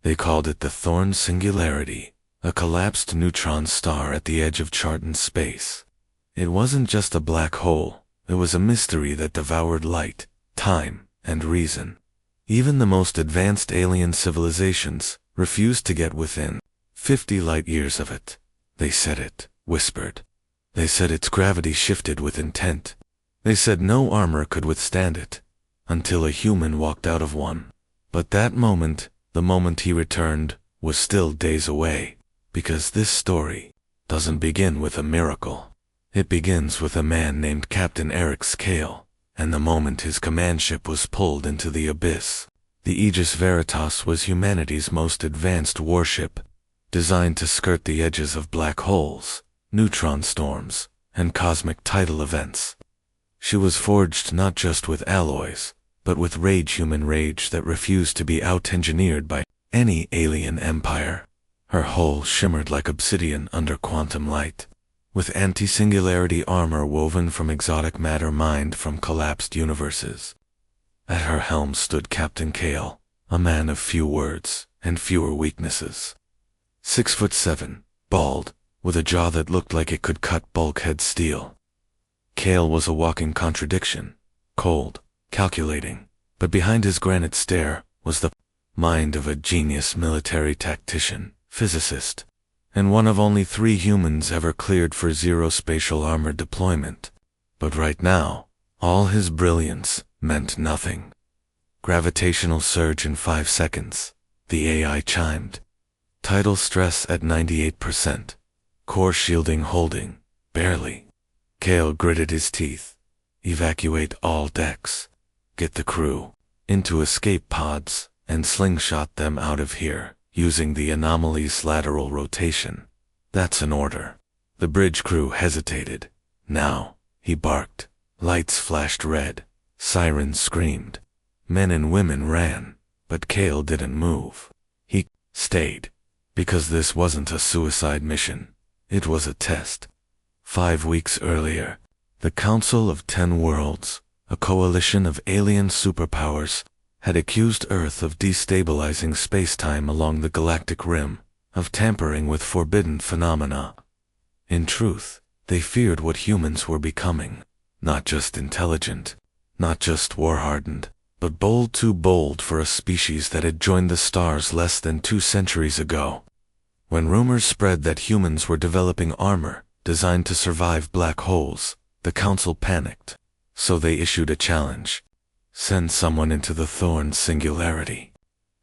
They called it the Thorn Singularity, a collapsed neutron star at the edge of Chartan space. It wasn't just a black hole, it was a mystery that devoured light, time, and reason. Even the most advanced alien civilizations refused to get within 50 light-years of it. They said it, whispered. They said its gravity shifted with intent. They said no armor could withstand it, until a human walked out of one. But that moment, the moment he returned, was still days away, because this story doesn't begin with a miracle. It begins with a man named Captain Eric Scale, and the moment his command ship was pulled into the abyss. The Aegis Veritas was humanity's most advanced warship, designed to skirt the edges of black holes, neutron storms, and cosmic tidal events. She was forged not just with alloys, but with human rage that refused to be out-engineered by any alien empire. Her hull shimmered like obsidian under quantum light, with anti-singularity armor woven from exotic matter mined from collapsed universes. At her helm stood Captain Kale, a man of few words and fewer weaknesses. 6'7", bald, with a jaw that looked like it could cut bulkhead steel. Kale was a walking contradiction, cold, calculating, but behind his granite stare was the mind of a genius military tactician, physicist, and one of only 3 humans ever cleared for zero spatial armor deployment. But right now, all his brilliance meant nothing. Gravitational surge in 5 seconds, the AI chimed. Tidal stress at 98%. Core shielding holding, barely. Kale gritted his teeth. Evacuate all decks. Get the crew into escape pods and slingshot them out of here, using the anomaly's lateral rotation. That's an order. The bridge crew hesitated. Now, he barked. Lights flashed red. Sirens screamed. Men and women ran, but Kale didn't move. He stayed, because this wasn't a suicide mission. It was a test. 5 weeks earlier, the Council of 10 Worlds, a coalition of alien superpowers, had accused Earth of destabilizing spacetime along the galactic rim, of tampering with forbidden phenomena. In truth, they feared what humans were becoming, not just intelligent, not just war-hardened, but bold, too bold for a species that had joined the stars less than 2 centuries ago. When rumors spread that humans were developing armor designed to survive black holes, the Council panicked. So they issued a challenge. Send someone into the Thorn Singularity.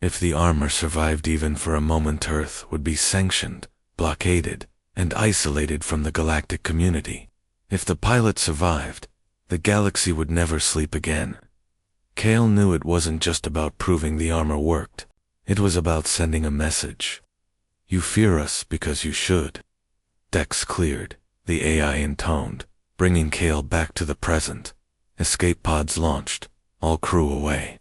If the armor survived even for a moment, Earth would be sanctioned, blockaded, and isolated from the galactic community. If the pilot survived, the galaxy would never sleep again. Kale knew it wasn't just about proving the armor worked. It was about sending a message. You fear us because you should. Decks cleared, the AI intoned, bringing Kale back to the present. Escape pods launched, all crew away.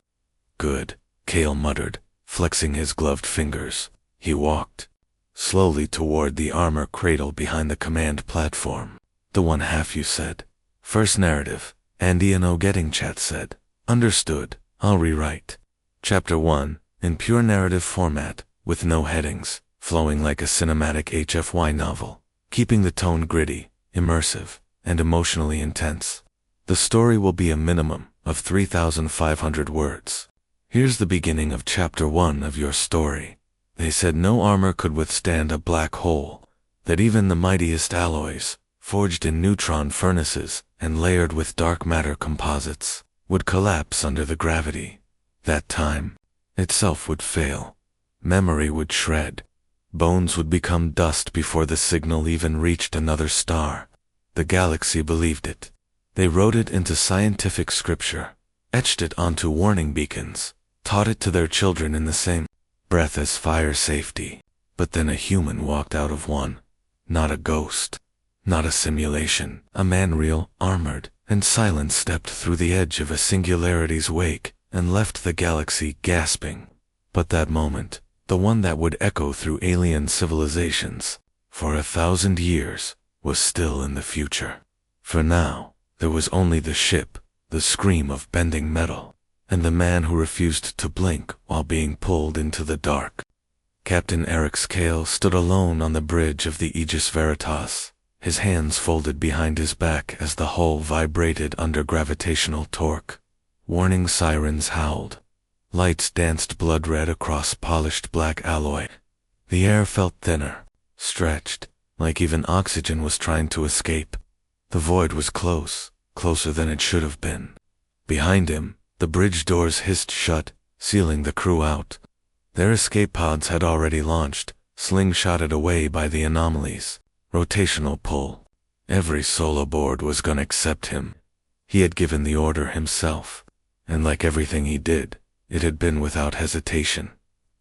Good, Kale muttered, flexing his gloved fingers. He walked slowly toward the armor cradle behind the command platform. The one half you said. First narrative, Andy and O getting chat said. Understood, I'll rewrite. Chapter 1, in pure narrative format, with no headings, flowing like a cinematic HFY novel, keeping the tone gritty, immersive, and emotionally intense. The story will be a minimum of 3,500 words. Here's the beginning of Chapter 1 of your story. They said no armor could withstand a black hole, that even the mightiest alloys, forged in neutron furnaces and layered with dark matter composites, would collapse under the gravity. That time itself would fail. Memory would shred. Bones would become dust before the signal even reached another star. The galaxy believed it. They wrote it into scientific scripture, etched it onto warning beacons, taught it to their children in the same breath as fire safety. But then a human walked out of one. Not a ghost. Not a simulation. A man real, armored, and silent stepped through the edge of a singularity's wake and left the galaxy gasping. But that moment, the one that would echo through alien civilizations for 1,000 years, was still in the future. For now, there was only the ship, the scream of bending metal, and the man who refused to blink while being pulled into the dark. Captain Eric Scale stood alone on the bridge of the Aegis Veritas, his hands folded behind his back as the hull vibrated under gravitational torque. Warning sirens howled. Lights danced blood-red across polished black alloy. The air felt thinner, stretched, like even oxygen was trying to escape. The void was close, closer than it should have been. Behind him, the bridge doors hissed shut, sealing the crew out. Their escape pods had already launched, slingshotted away by the anomalies. Rotational pull. Every soul aboard was gonna accept him. He had given the order himself, and like everything he did, it had been without hesitation.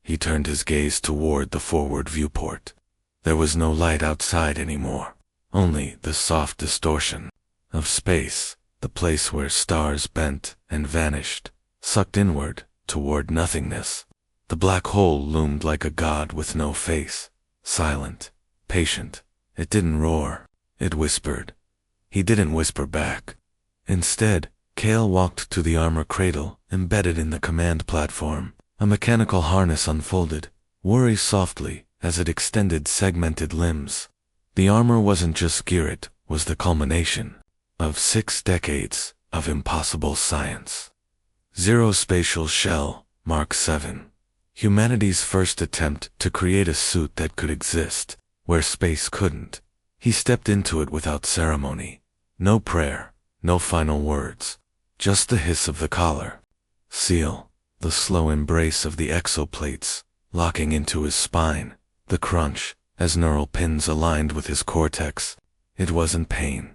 He turned his gaze toward the forward viewport. There was no light outside anymore, only the soft distortion of space, the place where stars bent and vanished, sucked inward toward nothingness. The black hole loomed like a god with no face, silent, patient. It didn't roar, it whispered. He didn't whisper back. Instead, Cale walked to the armor cradle embedded in the command platform. A mechanical harness unfolded, whirring softly as it extended segmented limbs. The armor wasn't just gear, it was the culmination of 6 decades of impossible science. Zero spatial shell, Mark 7. Humanity's first attempt to create a suit that could exist where space couldn't. He stepped into it without ceremony. No prayer, no final words, just the hiss of the collar. Seal, the slow embrace of the exoplates, locking into his spine, the crunch, as neural pins aligned with his cortex. It wasn't pain.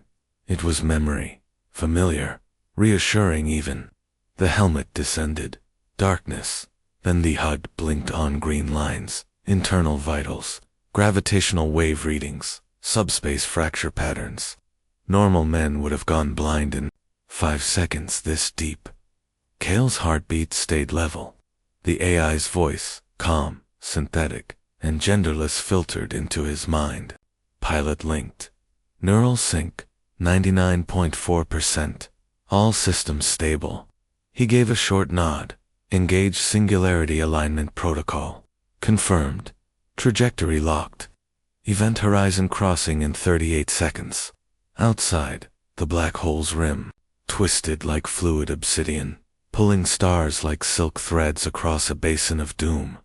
It was memory, familiar, reassuring even. The helmet descended. Darkness. Then the HUD blinked on green lines, internal vitals, gravitational wave readings, subspace fracture patterns. Normal men would have gone blind in 5 seconds this deep. Cale's heartbeat stayed level. The AI's voice, calm, synthetic, and genderless, filtered into his mind. Pilot linked. Neural sync, 99.4%. All systems stable. He gave a short nod. Engage singularity alignment protocol. Confirmed. Trajectory locked. Event horizon crossing in 38 seconds. Outside, the black hole's rim, twisted like fluid obsidian, pulling stars like silk threads across a basin of doom.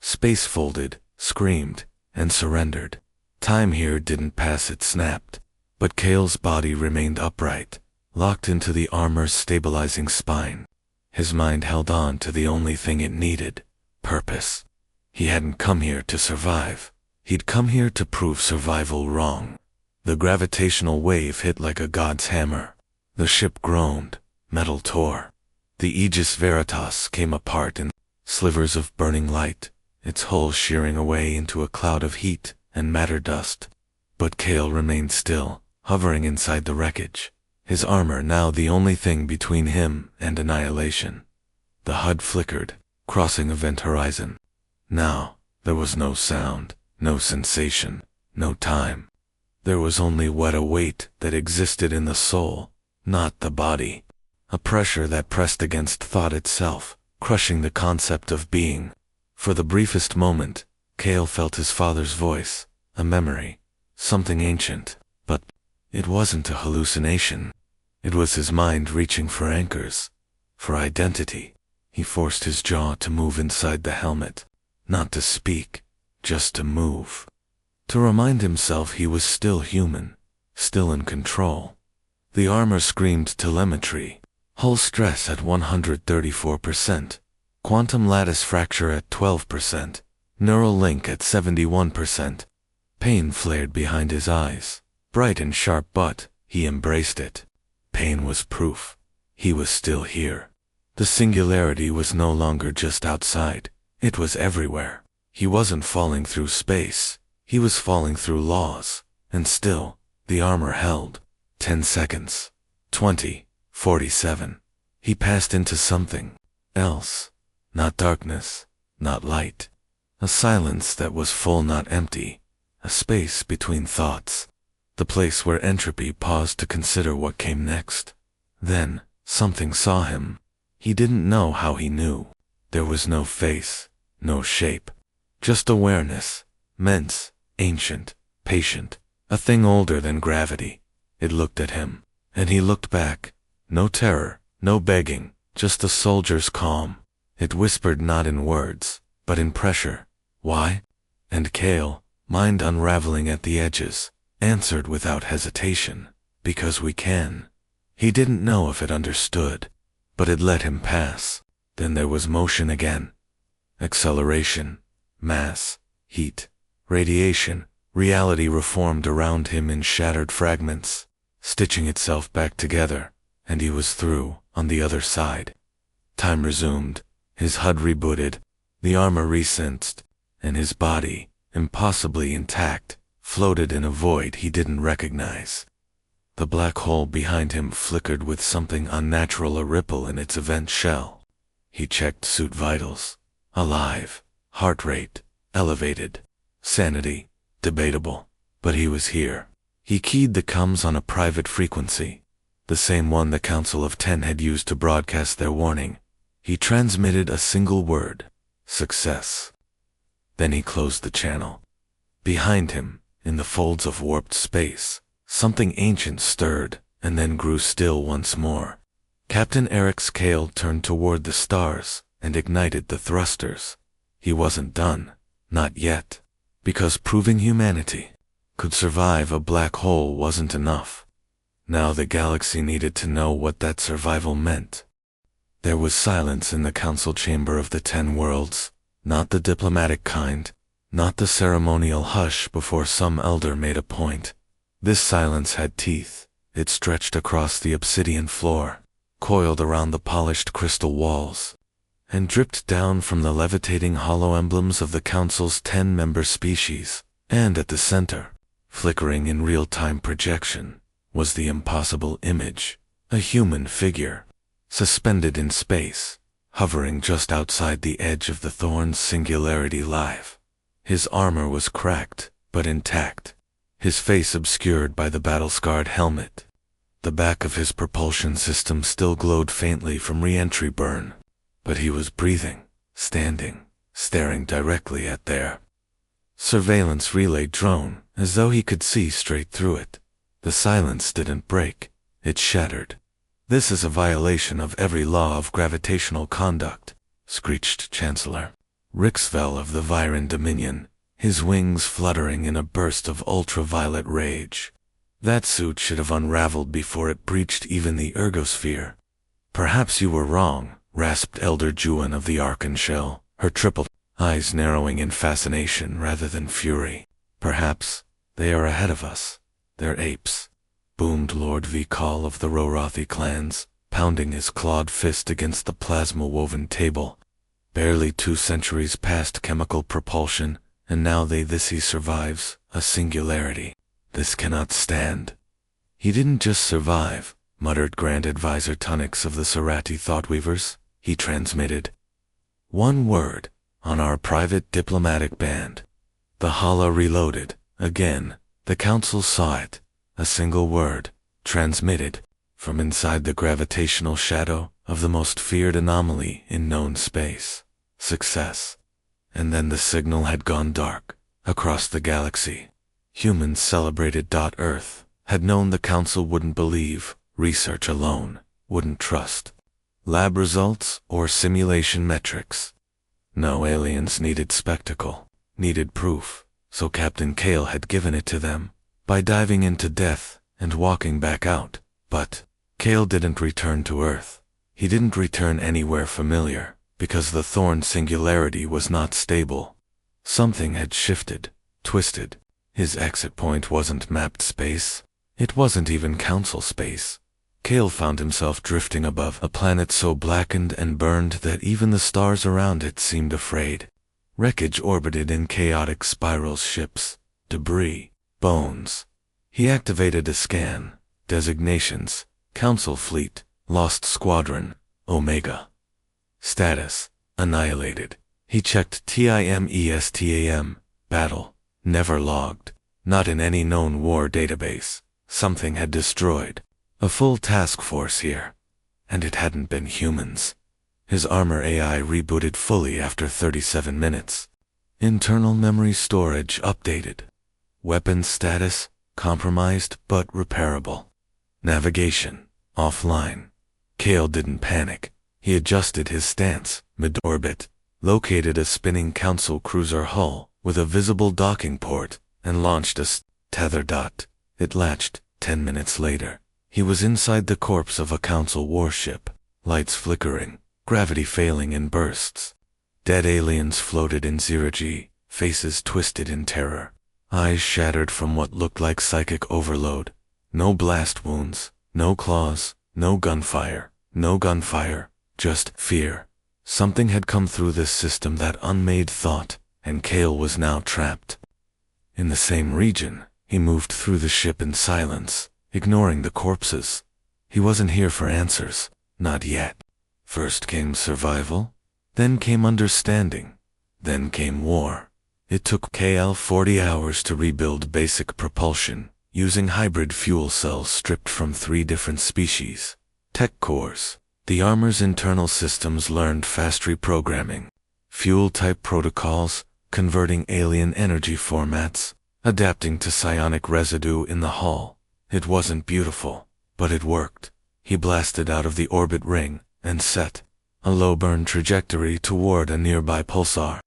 Space folded, screamed, and surrendered. Time here didn't pass, it snapped. But Cale's body remained upright, locked into the armor's stabilizing spine. His mind held on to the only thing it needed, purpose. He hadn't come here to survive. He'd come here to prove survival wrong. The gravitational wave hit like a god's hammer. The ship groaned, metal tore. The Aegis Veritas came apart in slivers of burning light, its hull shearing away into a cloud of heat and matter dust. But Cale remained still, hovering inside the wreckage. His armor now the only thing between him and annihilation. The HUD flickered, crossing event horizon. Now, there was no sound, no sensation, no time. There was only what a weight that existed in the soul, not the body. A pressure that pressed against thought itself, crushing the concept of being. For the briefest moment, Cale felt his father's voice, a memory, something ancient, but it wasn't a hallucination. It was his mind reaching for anchors, for identity. He forced his jaw to move inside the helmet, not to speak, just to move. To remind himself he was still human, still in control. The armor screamed telemetry, hull stress at 134%, quantum lattice fracture at 12%, neural link at 71%. Pain flared behind his eyes, bright and sharp, but he embraced it. Pain was proof. He was still here. The singularity was no longer just outside. It was everywhere. He wasn't falling through space. He was falling through laws. And still, the armor held. 10 seconds. 20. 47. He passed into something else. Not darkness. Not light. A silence that was full, not empty. A space between thoughts. The place where entropy paused to consider what came next. Then, something saw him. He didn't know how he knew. There was no face, no shape. Just awareness. Mense, ancient, patient. A thing older than gravity. It looked at him, and he looked back. No terror, no begging, just a soldier's calm. It whispered not in words, but in pressure. Why? And Cale, mind unraveling at the edges, answered without hesitation. Because we can. He didn't know if it understood, but it let him pass. Then there was motion again. Acceleration, mass, heat, radiation. Reality reformed around him in shattered fragments, stitching itself back together, and he was through, on the other side. Time resumed, his HUD rebooted, the armor resensed, and his body, impossibly intact, floated in a void he didn't recognize. The black hole behind him flickered with something unnatural, a ripple in its event shell. He checked suit vitals. Alive. Heart rate. Elevated. Sanity. Debatable. But he was here. He keyed the comms on a private frequency, the same one the Council of 10 had used to broadcast their warning. He transmitted a single word. Success. Then he closed the channel. Behind him, in the folds of warped space, something ancient stirred, and then grew still once more. Captain Eric's Cale turned toward the stars, and ignited the thrusters. He wasn't done. Not yet. Because proving humanity could survive a black hole wasn't enough. Now the galaxy needed to know what that survival meant. There was silence in the council chamber of the 10 worlds, not the diplomatic kind, not the ceremonial hush before some elder made a point. This silence had teeth. It stretched across the obsidian floor, coiled around the polished crystal walls, and dripped down from the levitating hollow emblems of the Council's 10-member species. And at the center, flickering in real-time projection, was the impossible image, a human figure, suspended in space, hovering just outside the edge of the Thorn's singularity live. His armor was cracked, but intact, his face obscured by the battle-scarred helmet. The back of his propulsion system still glowed faintly from re-entry burn. But he was breathing, standing, staring directly at their surveillance relay drone, as though he could see straight through it. The silence didn't break, it shattered. "This is a violation of every law of gravitational conduct," screeched Chancellor Rixvel of the Viren Dominion, his wings fluttering in a burst of ultraviolet rage. "That suit should have unraveled before it breached even the ergosphere." "Perhaps you were wrong," rasped Elder Juan of the Archangel, her triple eyes narrowing in fascination rather than fury. "Perhaps they are ahead of us. They're apes," boomed Lord Vikal of the Rorothi clans, pounding his clawed fist against the plasma-woven table. "Barely 2 centuries past chemical propulsion, and now this he survives, a singularity. This cannot stand." "He didn't just survive," muttered Grand Advisor Tunnix of the Serati Thoughtweavers. "He transmitted one word on our private diplomatic band." The Hala reloaded. Again, the Council saw it. A single word, transmitted from inside the gravitational shadow of the most feared anomaly in known space. Success. And then the signal had gone dark, across the galaxy. Humans celebrated. Earth had known the Council wouldn't believe, research alone, wouldn't trust lab results or simulation metrics. No, aliens needed spectacle, needed proof, so Captain Cale had given it to them, by diving into death and walking back out. But Cale didn't return to Earth. He didn't return anywhere familiar, because the Thorn singularity was not stable. Something had shifted, twisted. His exit point wasn't mapped space. It wasn't even Council space. Cale found himself drifting above a planet so blackened and burned that even the stars around it seemed afraid. Wreckage orbited in chaotic spirals, ships, debris, bones. He activated a scan. Designations: Council Fleet, Lost Squadron, Omega. Status: annihilated. He checked TIMESTAM, battle, never logged. Not in any known war database. Something had destroyed a full task force here, and it hadn't been humans. His armor AI rebooted fully after 37 minutes. Internal memory storage updated. Weapons status compromised but repairable. Navigation offline. Kale didn't panic. He adjusted his stance mid-orbit, located a spinning Council cruiser hull with a visible docking port, and launched a tether dot. It latched. 10 minutes later, he was inside the corpse of a Council warship, lights flickering, gravity failing in bursts. Dead aliens floated in zero-G, faces twisted in terror, eyes shattered from what looked like psychic overload. No blast wounds, no claws, no gunfire, just fear. Something had come through this system that unmade thought, and Kale was now trapped. In the same region, he moved through the ship in silence, ignoring the corpses. He wasn't here for answers, not yet. First came survival, then came understanding, then came war. It took KL 40 hours to rebuild basic propulsion, using hybrid fuel cells stripped from 3 different species. Tech cores. The armor's internal systems learned fast reprogramming, fuel-type protocols, converting alien energy formats, adapting to psionic residue in the hull. It wasn't beautiful, but it worked. He blasted out of the orbit ring and set a low-burn trajectory toward a nearby pulsar,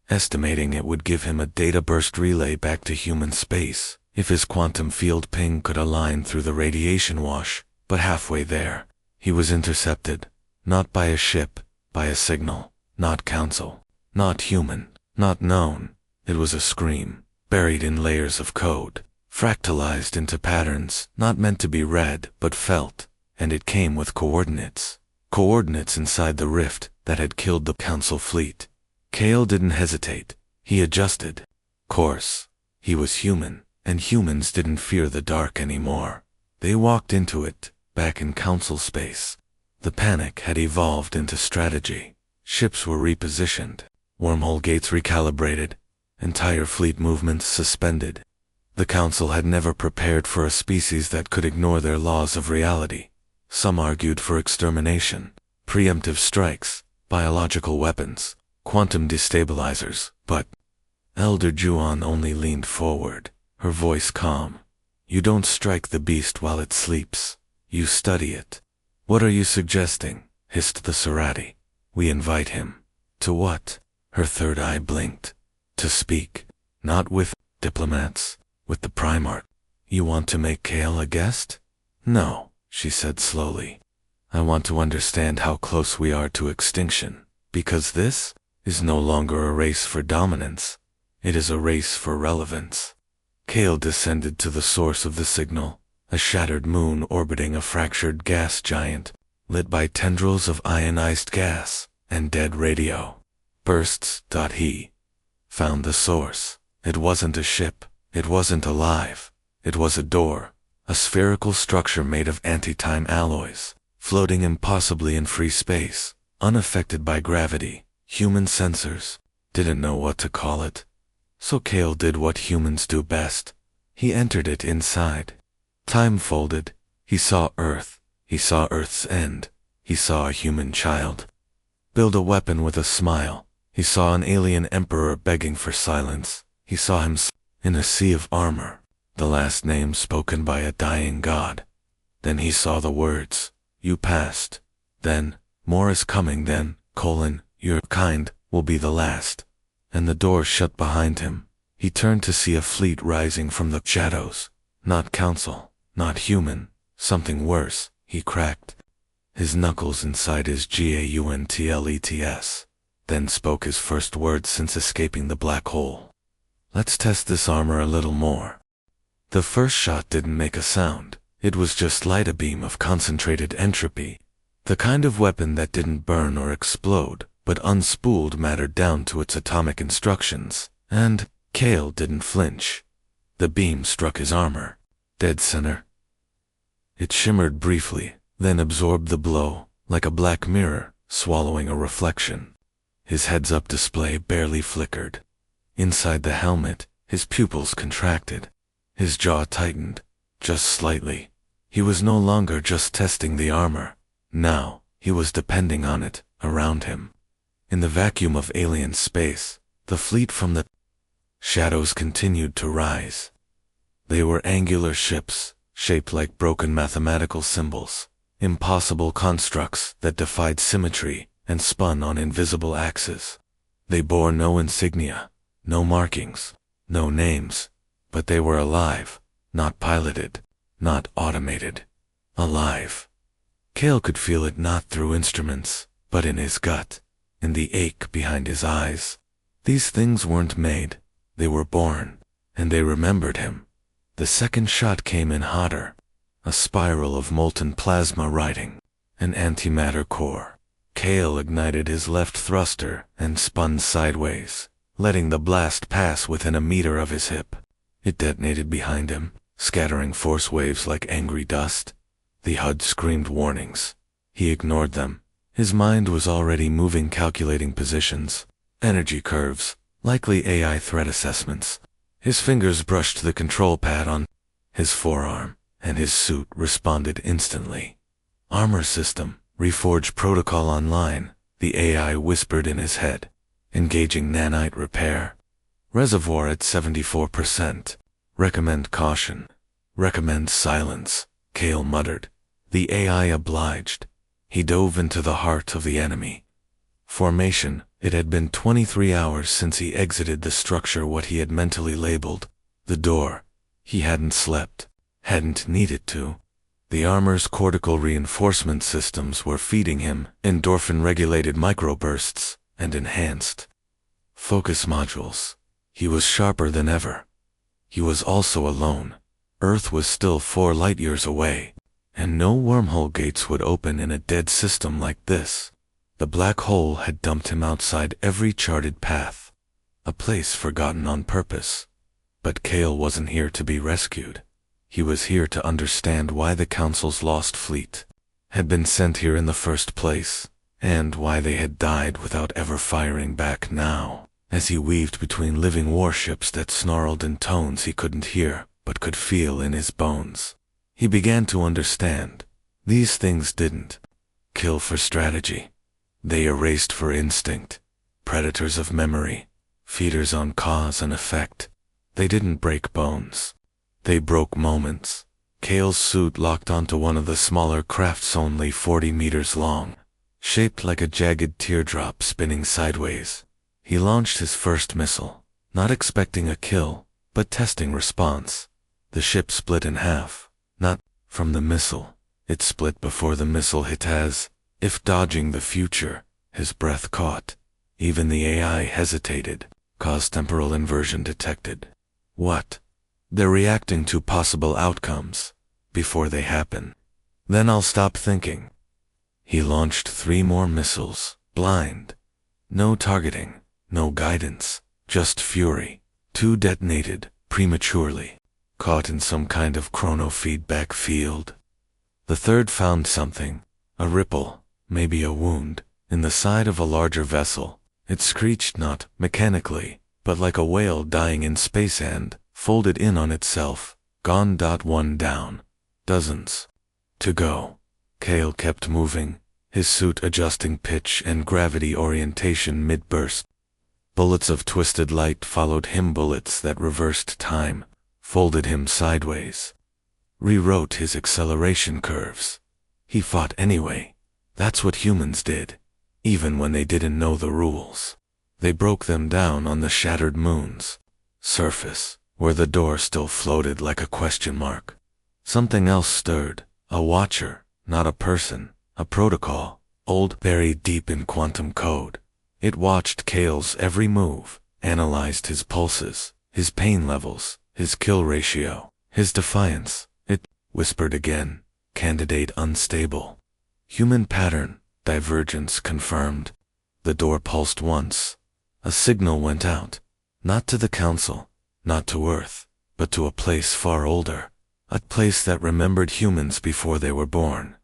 estimating it would give him a data burst relay back to human space if his quantum field ping could align through the radiation wash. But halfway there, he was intercepted, not by a ship, by a signal, not Council, not human, not known. It was a scream, buried in layers of code, fractalized into patterns not meant to be read but felt, and it came with coordinates. Coordinates inside the rift that had killed the Council fleet. Kale didn't hesitate. He adjusted course. He was human, and humans didn't fear the dark anymore. They walked into it, back in Council space. The panic had evolved into strategy. Ships were repositioned, wormhole gates recalibrated, entire fleet movements suspended. The Council had never prepared for a species that could ignore their laws of reality. Some argued for extermination, preemptive strikes, biological weapons, quantum destabilizers, but Elder Juon only leaned forward, her voice calm. You don't strike the beast while it sleeps. You study it. What are you suggesting? Hissed the Serati. We invite him. To what? Her third eye blinked. To speak. Not with diplomats, with the Primarch. You want to make Kale a guest? No, she said slowly. I want to understand how close we are to extinction, because this is no longer a race for dominance. It is a race for relevance. Kale descended to the source of the signal, a shattered moon orbiting a fractured gas giant, lit by tendrils of ionized gas and dead radio. Bursts. He found the source. It wasn't a ship. It wasn't alive. It was a door, a spherical structure made of anti-time alloys, floating impossibly in free space, unaffected by gravity. Human sensors didn't know what to call it. So Kale did what humans do best. He entered it inside. Time folded. He saw Earth. He saw Earth's end. He saw a human child build a weapon with a smile. He saw an alien emperor begging for silence. He saw him in a sea of armor, the last name spoken by a dying god. Then he saw the words, you passed. Then, more is coming. Then, your kind will be the last. And the door shut behind him. He turned to see a fleet rising from the shadows. Not Council, not human, something worse. He cracked his knuckles inside his GAUNTLETS, then spoke his first words since escaping the black hole. Let's test this armor a little more. The first shot didn't make a sound. It was just light, a beam of concentrated entropy. The kind of weapon that didn't burn or explode, but unspooled matter down to its atomic instructions. And Kale didn't flinch. The beam struck his armor, dead center. It shimmered briefly, then absorbed the blow, like a black mirror, swallowing a reflection. His heads-up display barely flickered. Inside the helmet, his pupils contracted. His jaw tightened, just slightly. He was no longer just testing the armor. Now, he was depending on it, around him. In the vacuum of alien space, The fleet from the shadows continued to rise. They were angular ships, shaped like broken mathematical symbols, impossible constructs that defied symmetry and spun on invisible axes. They bore no insignia, no markings, no names, but they were alive, not piloted, not automated. Alive. Cale could feel it not through instruments, but in his gut, in the ache behind his eyes. These things weren't made, they were born, and they remembered him. The second shot came in hotter, a spiral of molten plasma riding, an antimatter core. Cale ignited his left thruster and spun sideways, letting the blast pass within a meter of his hip. It detonated behind him, scattering force waves like angry dust. The HUD screamed warnings. He ignored them. His mind was already moving, calculating positions, energy curves, likely AI threat assessments. His fingers brushed the control pad on his forearm, and his suit responded instantly. Armor system, reforge protocol online, the AI whispered in his head. Engaging nanite repair. Reservoir at 74%. Recommend caution. Recommend silence, Cale muttered. The AI obliged. He dove into the heart of the enemy. Formation. It had been 23 hours since he exited the structure, what he had mentally labeled the door. He hadn't slept, hadn't needed to. The armor's cortical reinforcement systems were feeding him endorphin-regulated microbursts and enhanced focus modules. He was sharper than ever. He was also alone. Earth was still 4 light-years away, and no wormhole gates would open in a dead system like this. The black hole had dumped him outside every charted path, a place forgotten on purpose. But Cale wasn't here to be rescued. He was here to understand why the Council's lost fleet had been sent here in the first place, and why they had died without ever firing back now. As he weaved between living warships that snarled in tones he couldn't hear, but could feel in his bones, he began to understand. These things didn't kill for strategy. They erased for instinct. Predators of memory, feeders on cause and effect. They didn't break bones. They broke moments. Cale's suit locked onto one of the smaller crafts, only 40 meters long, shaped like a jagged teardrop spinning sideways. He launched his first missile, not expecting a kill, but testing response. The ship split in half, not from the missile. It split before the missile hit, as if dodging the future. His breath caught. Even the AI hesitated. Cause temporal inversion detected. What? They're reacting to possible outcomes before they happen. Then I'll stop thinking. He launched 3 more missiles, blind. No targeting, no guidance, just fury. 2 detonated prematurely, caught in some kind of chronofeedback field. The third found something, a ripple, maybe a wound, in the side of a larger vessel. It screeched not mechanically, but like a whale dying in space, and folded in on itself. Gone. 1 down. Dozens to go. Cale kept moving, his suit adjusting pitch and gravity orientation mid-burst. Bullets of twisted light followed him, bullets that reversed time, folded him sideways, rewrote his acceleration curves. He fought anyway. That's what humans did, even when they didn't know the rules. They broke them down on the shattered moon's surface, where the door still floated like a question mark. Something else stirred, a watcher, not a person, a protocol, old, buried deep in quantum code. It watched Cale's every move, analyzed his pulses, his pain levels, his kill ratio, his defiance. It whispered again, candidate unstable. Human pattern, divergence confirmed. The door pulsed once. A signal went out, not to the Council, not to Earth, but to a place far older, a place that remembered humans before they were born.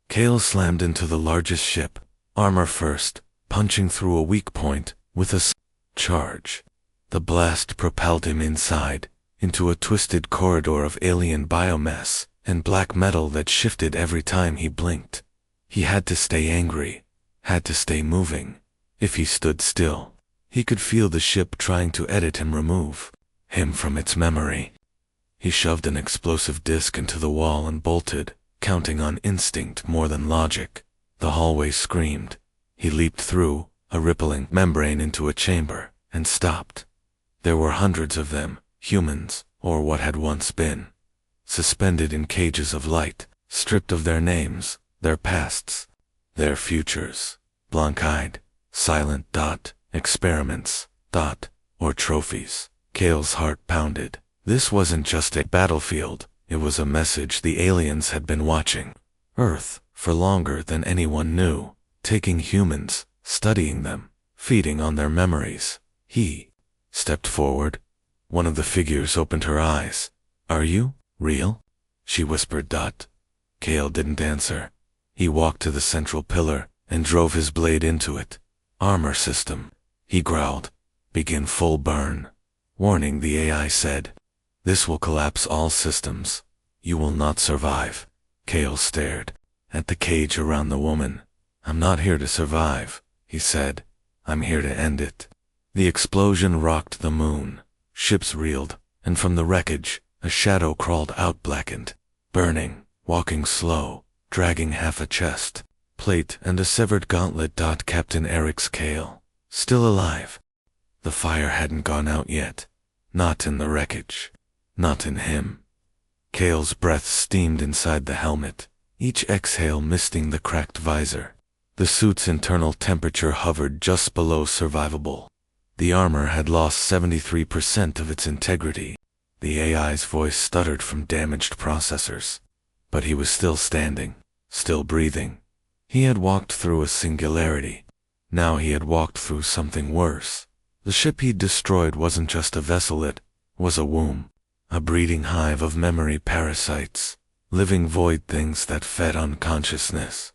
Cale slammed into the largest ship, armor first, punching through a weak point with a charge. The blast propelled him inside, into a twisted corridor of alien biomass and black metal that shifted every time he blinked. He had to stay angry, had to stay moving. If he stood still, He could feel the ship trying to edit and remove him from its memory. He shoved an explosive disk into the wall and bolted, counting on instinct more than logic. The hallway screamed. He leaped through a rippling membrane into a chamber and stopped. There were hundreds of them, humans, or what had once been, suspended in cages of light, stripped of their names, their pasts, their futures, blank-eyed, silent, experiments, or trophies. Cale's heart pounded. This wasn't just a battlefield, it was a message the aliens had been watching Earth for longer than anyone knew, taking humans, studying them, feeding on their memories. He stepped forward. One of the figures opened her eyes. "Are you real?" she whispered. Cale didn't answer. He walked to the central pillar and drove his blade into it. "Armor system," he growled. "Begin full burn." "Warning," the AI said. "This will collapse all systems. You will not survive." Cale stared at the cage around the woman. "I'm not here to survive," he said. "I'm here to end it." The explosion rocked the moon. Ships reeled, and from the wreckage, a shadow crawled out, blackened, burning, walking slow, dragging half a chest plate and a severed gauntlet. Captain Eric's Cale, still alive. The fire hadn't gone out yet. Not in the wreckage. Not in him. Cale's breath steamed inside the helmet, each exhale misting the cracked visor. The suit's internal temperature hovered just below survivable. The armor had lost 73% of its integrity. The AI's voice stuttered from damaged processors. But he was still standing, still breathing. He had walked through a singularity. Now he had walked through something worse. The ship he'd destroyed wasn't just a vessel, it was a womb, a breeding hive of memory parasites, living void things that fed on consciousness.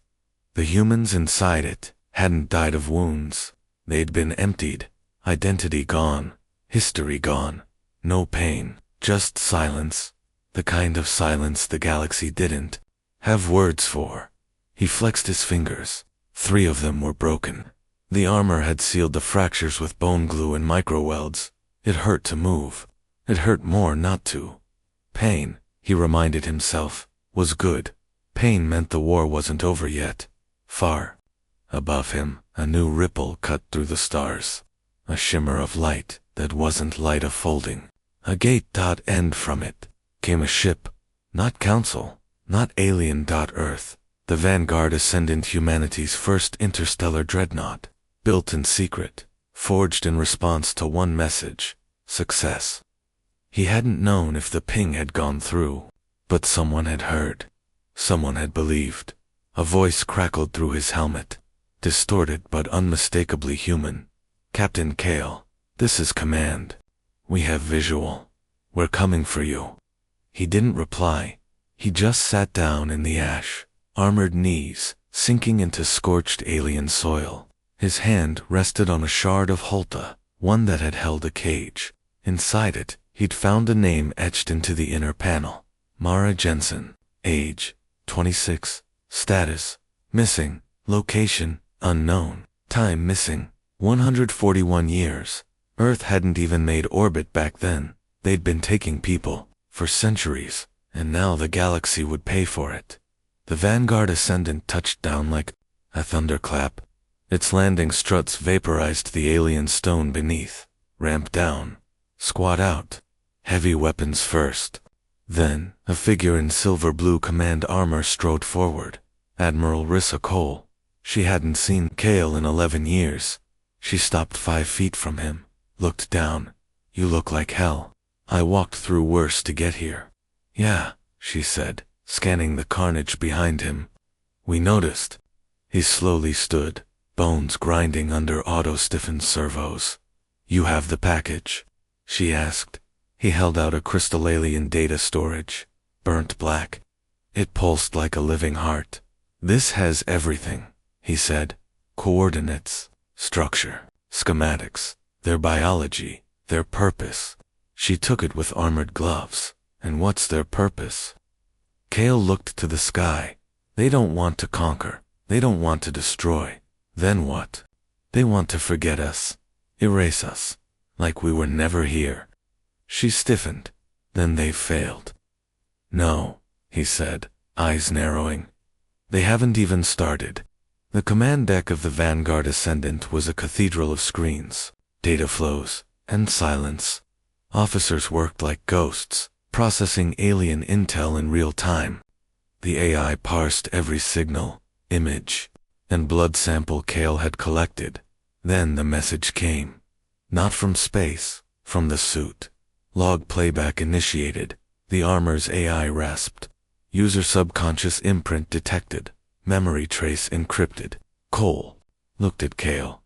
The humans inside it hadn't died of wounds. They'd been emptied, identity gone, history gone. No pain, just silence, the kind of silence the galaxy didn't have words for. He flexed his fingers. 3 of them were broken. The armor had sealed the fractures with bone glue and microwelds. It hurt to move. It hurt more not to. Pain, he reminded himself, was good. Pain meant the war wasn't over yet. Far above him, a new ripple cut through the stars. A shimmer of light that wasn't light of folding. A gate. End from it came a ship. Not Council, not alien. Earth. The Vanguard, Ascendant, humanity's first interstellar dreadnought. Built in secret, forged in response to one message: success. He hadn't known if the ping had gone through, but someone had heard. Someone had believed. A voice crackled through his helmet, distorted but unmistakably human. "Captain Cale, this is Command. We have visual. We're coming for you." He didn't reply. He just sat down in the ash, armored knees sinking into scorched alien soil. His hand rested on a shard of Holta, one that had held a cage. Inside it, he'd found a name etched into the inner panel. Mara Jensen. Age, 26. Status, missing. Location, unknown. Time missing, 141 years. Earth hadn't even made orbit back then. They'd been taking people for centuries, and now the galaxy would pay for it. The Vanguard Ascendant touched down like a thunderclap. Its landing struts vaporized the alien stone beneath. Ramp down. Squat out. Heavy weapons first. Then, a figure in silver-blue command armor strode forward. Admiral Rissa Cole. She hadn't seen Cale in 11 years. She stopped 5 feet from him, looked down. "You look like hell. I walked through worse to get here." "Yeah," she said, scanning the carnage behind him. "We noticed." He slowly stood, bones grinding under auto-stiffened servos. "You have the package?" she asked. He held out a crystal alien data storage, burnt black. It pulsed like a living heart. "This has everything," he said. "Coordinates, structure, schematics, their biology, their purpose." She took it with armored gloves. "And what's their purpose?" Cale looked to the sky. "They don't want to conquer. They don't want to destroy. Then what? They want to forget us. Erase us. Like we were never here. She stiffened. Then they've failed. No, he said, eyes narrowing. They haven't even started. The command deck of the Vanguard Ascendant was a cathedral of screens, data flows, and silence. Officers worked like ghosts, processing alien intel in real time. The AI parsed every signal, image, and blood sample Kale had collected. Then the message came. Not from space, from the suit. Log playback initiated. The armor's AI rasped. User subconscious imprint detected. Memory trace encrypted. Cole looked at Kale.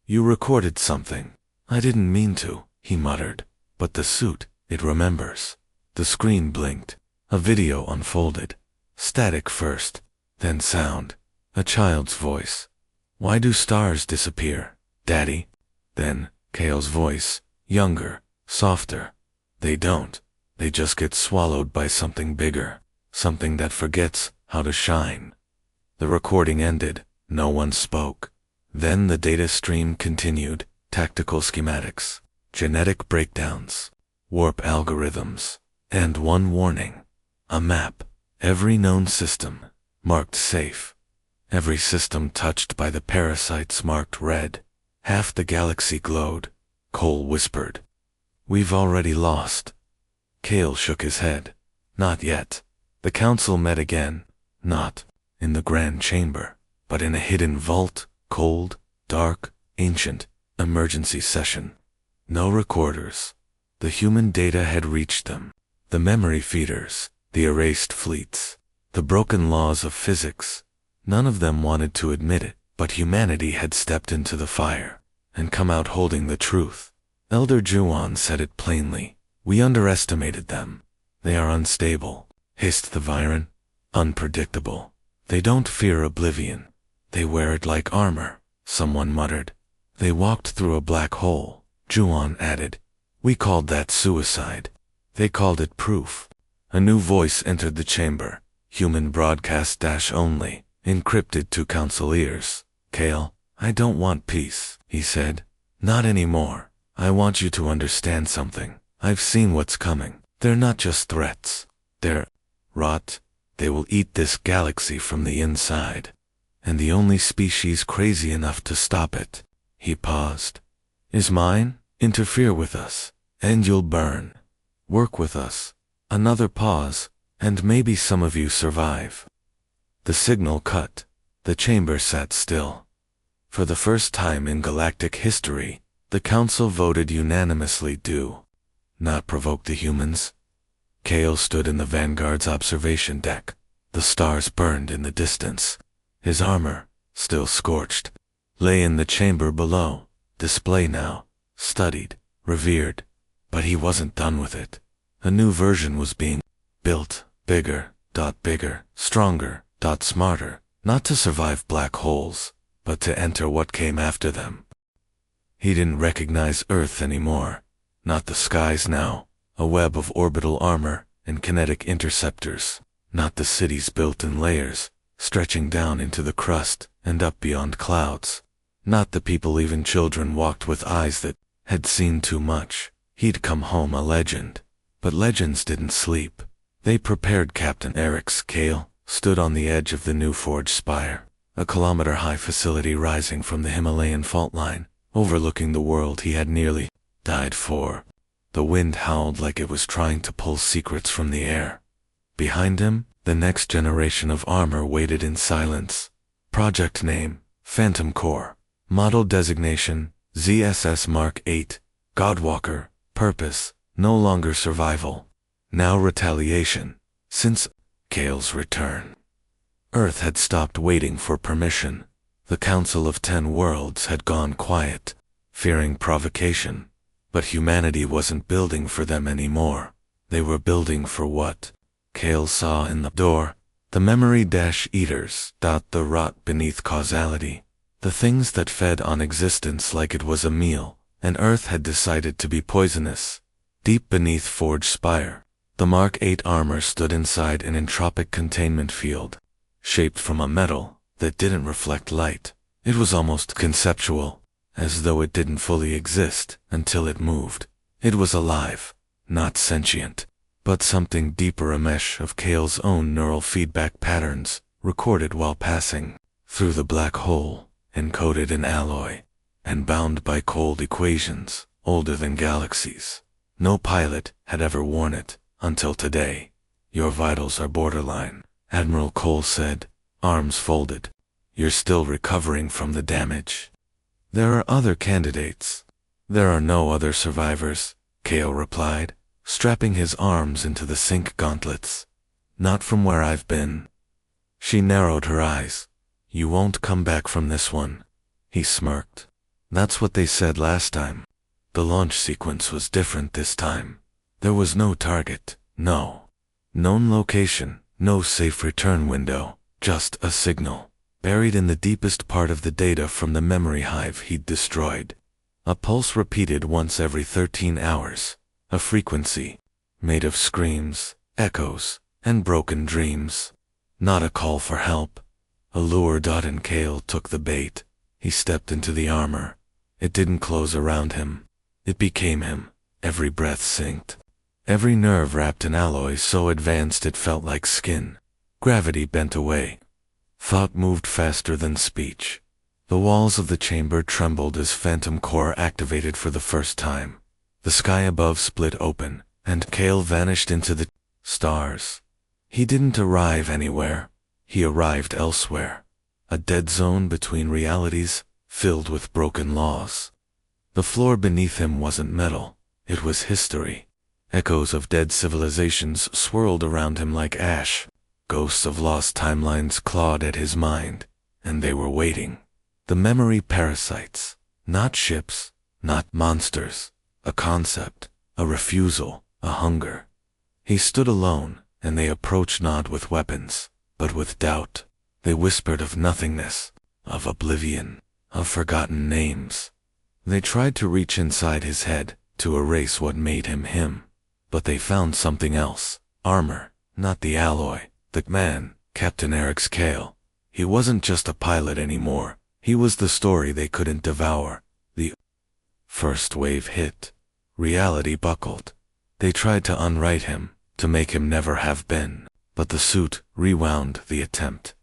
You recorded something. I didn't mean to, he muttered. But the suit, it remembers. The screen blinked. A video unfolded. Static first, then sound. A child's voice. Why do stars disappear, Daddy? Then, Kale's voice, younger, softer. They don't. They just get swallowed by something bigger. Something that forgets how to shine. The recording ended. No one spoke. Then the data stream continued. Tactical schematics, genetic breakdowns, warp algorithms, and one warning. A map. Every known system, marked safe. Every system touched by the parasites marked red. Half the galaxy glowed. Cole whispered. We've already lost. Kale shook his head. Not yet. The council met again. Not in the grand chamber, but in a hidden vault, cold, dark, ancient, emergency session. No recorders. The human data had reached them. The memory feeders, the erased fleets, the broken laws of physics. None of them wanted to admit it, but humanity had stepped into the fire and come out holding the truth. Elder Juan said it plainly. We underestimated them. They are unstable, hissed the Viren. Unpredictable. They don't fear oblivion. They wear it like armor, someone muttered. They walked through a black hole, Juan added. We called that suicide. They called it proof. A new voice entered the chamber. Human broadcast dash only, encrypted to council ears. Kale, I don't want peace, he said. Not anymore. I want you to understand something. I've seen what's coming. They're not just threats. They're rot. They will eat this galaxy from the inside. And the only species crazy enough to stop it, he paused, is mine. Interfere with us, and you'll burn. Work with us. Another pause, and maybe some of you survive. The signal cut. The chamber sat still. For the first time in galactic history, the council voted unanimously do not provoke the humans. Kale stood in the Vanguard's observation deck. The stars burned in the distance. His armor, still scorched, lay in the chamber below, display now, studied, revered. But he wasn't done with it. A new version was being built, bigger, stronger, smarter, not to survive black holes, but to enter what came after them. He didn't recognize Earth anymore. Not the skies now, a web of orbital armor and kinetic interceptors. Not the cities built in layers, stretching down into the crust and up beyond clouds. Not the people even children walked with eyes that had seen too much. He'd come home a legend. But legends didn't sleep. They prepared. Captain Eric's Kale stood on the edge of the new forge spire, a kilometer-high facility rising from the Himalayan fault line, overlooking the world he had nearly died for. The wind howled like it was trying to pull secrets from the air. Behind him, the next generation of armor waited in silence. Project name, Phantom Core. Model designation, ZSS Mark 8. Godwalker. Purpose, no longer survival. Now retaliation. Since Kale's return, Earth had stopped waiting for permission. The Council of 10 Worlds had gone quiet, fearing provocation. But humanity wasn't building for them anymore. They were building for what Kale saw in the door. The memory-eaters. The rot beneath causality. The things that fed on existence like it was a meal, and Earth had decided to be poisonous. Deep beneath Forge Spire, the Mark 8 armor stood inside an entropic containment field, shaped from a metal that didn't reflect light. It was almost conceptual, as though it didn't fully exist until it moved. It was alive, not sentient, but something deeper, a mesh of Kale's own neural feedback patterns, recorded while passing through the black hole, encoded in alloy, and bound by cold equations, older than galaxies. No pilot had ever worn it, until today. Your vitals are borderline, Admiral Cole said, arms folded. You're still recovering from the damage. There are other candidates. There are no other survivors, Kale replied, strapping his arms into the sync gauntlets. Not from where I've been. She narrowed her eyes. You won't come back from this one. He smirked. That's what they said last time. The launch sequence was different this time. There was no target, no known location, no safe return window, just a signal, buried in the deepest part of the data from the memory hive he'd destroyed. A pulse repeated once every 13 hours, a frequency made of screams, echoes, and broken dreams. Not a call for help. A lure. And Kale took the bait. He stepped into the armor. It didn't close around him. It became him. Every breath synced. Every nerve wrapped in alloy so advanced it felt like skin. Gravity bent away. Thought moved faster than speech. The walls of the chamber trembled as Phantom Core activated for the first time. The sky above split open, and Kale vanished into the stars. He didn't arrive anywhere. He arrived elsewhere. A dead zone between realities, filled with broken laws. The floor beneath him wasn't metal. It was history. Echoes of dead civilizations swirled around him like ash. Ghosts of lost timelines clawed at his mind, and they were waiting. The memory parasites. Not ships, not monsters. A concept, a refusal, a hunger. He stood alone, and they approached not with weapons, but with doubt. They whispered of nothingness, of oblivion, of forgotten names. They tried to reach inside his head, to erase what made him him. But they found something else. Armor, not the alloy. The man, Captain Eric's Kale. He wasn't just a pilot anymore. He was the story they couldn't devour. The first wave hit. Reality buckled. They tried to unwrite him, to make him never have been. But the suit rewound the attempt.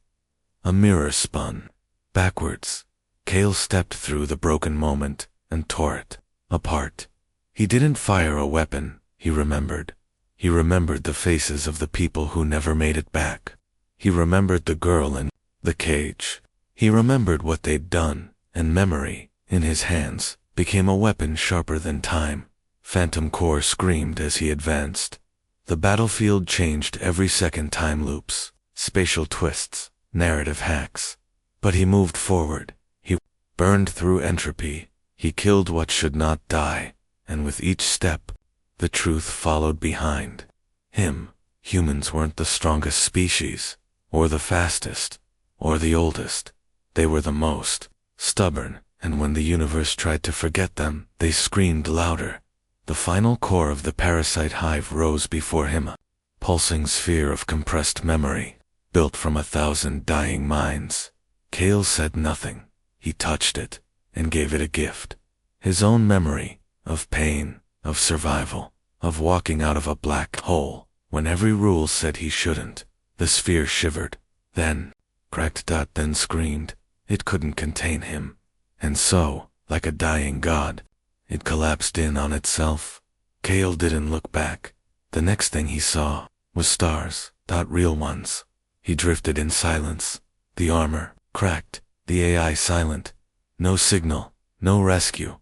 A mirror spun. Backwards. Kale stepped through the broken moment, and tore it apart. He didn't fire a weapon, he remembered. He remembered the faces of the people who never made it back. He remembered the girl in the cage. He remembered what they'd done, and memory, in his hands, became a weapon sharper than time. Phantom Core screamed as he advanced. The battlefield changed every second. Time loops, spatial twists, narrative hacks. But he moved forward. He burned through entropy. He killed what should not die, and with each step, the truth followed behind him. Humans weren't the strongest species, or the fastest, or the oldest. They were the most stubborn, and when the universe tried to forget them, they screamed louder. The final core of the parasite hive rose before him, a pulsing sphere of compressed memory, built from 1,000 dying minds. Kale said nothing. He touched it, and gave it a gift. His own memory, of pain, of survival, of walking out of a black hole, when every rule said he shouldn't. The sphere shivered, then cracked. Then screamed. It couldn't contain him. And so, like a dying god, it collapsed in on itself. Kale didn't look back. The next thing he saw was stars, real ones. He drifted in silence. The armor cracked, the AI silent. No signal, no rescue,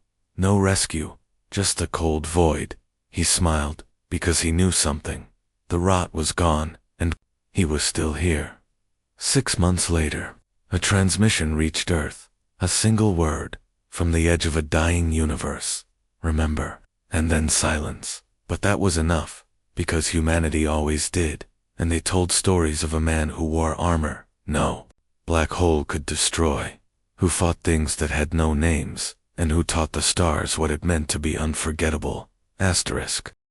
just a cold void. He smiled, because he knew something. The rot was gone, and he was still here. 6 months later, a transmission reached Earth. A single word, from the edge of a dying universe. Remember. And then silence. But that was enough, because humanity always did, and they told stories of a man who wore armor. No black hole could destroy. Who fought things that had no names, and who taught the stars what it meant to be unforgettable. Asterisk.